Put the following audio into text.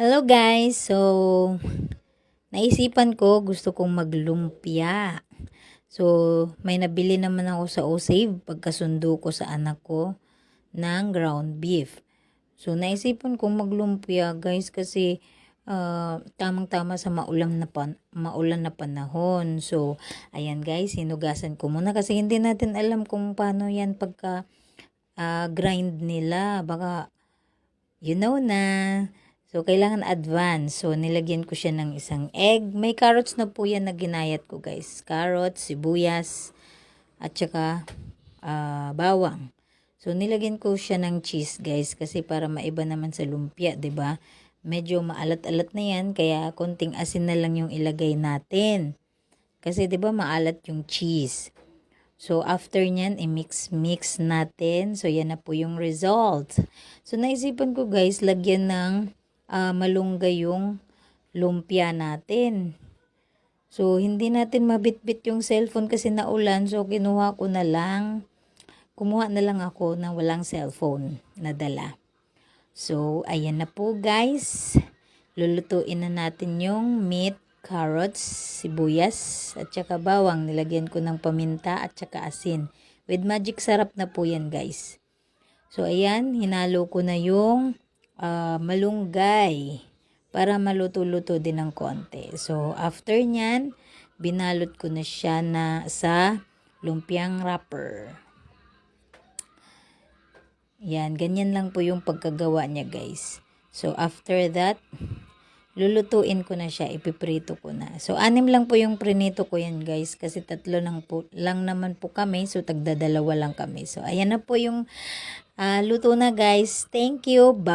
Hello guys! Naisipan ko gusto kong maglumpia. So, may nabili naman ako sa O-Save pagkasundo ko sa anak ko ng ground beef. So, naisipan kong maglumpia guys kasi tamang-tama sa maulan na panahon. So, ayan guys, hinugasan ko muna kasi hindi natin alam kung paano yan pagka grind nila. Baka you know na. So, kailangan advance. So, nilagyan ko siya ng isang egg. May carrots na po yan na ginayat ko, guys. Carrots, sibuyas, at saka bawang. So, nilagyan ko siya ng cheese, guys. Kasi para maiba naman sa lumpia, 'di ba? Medyo maalat-alat na yan. Kaya, konting asin na lang yung ilagay natin. Kasi, 'di ba, maalat yung cheese. So, after nyan, i-mix-mix natin. So, yan na po yung result. So, naisipan ko guys, lagyan ng malunggay yung lumpia natin. So, hindi natin mabitbit yung cellphone kasi naulan. So, kumuha na lang ako na walang cellphone na dala. So, ayan na po guys. Lulutuin na natin yung meat, carrots, sibuyas, at saka bawang. Nilagyan ko ng paminta at saka asin. With magic sarap na po yan guys. So, ayan, hinalo ko na yung malunggay para maluto-luto din ng konti. So, after nyan, binalot ko na siya sa lumpiang wrapper. Yan, ganyan lang po yung pagkagawa niya guys. So, after that, lulutuin ko na siya, ipiprito ko na. So, 6 lang po yung prinito ko yan guys, kasi 3 lang naman po kami, so tagdadalawa lang kami. So, ayan na po yung luto na guys. Thank you, bye.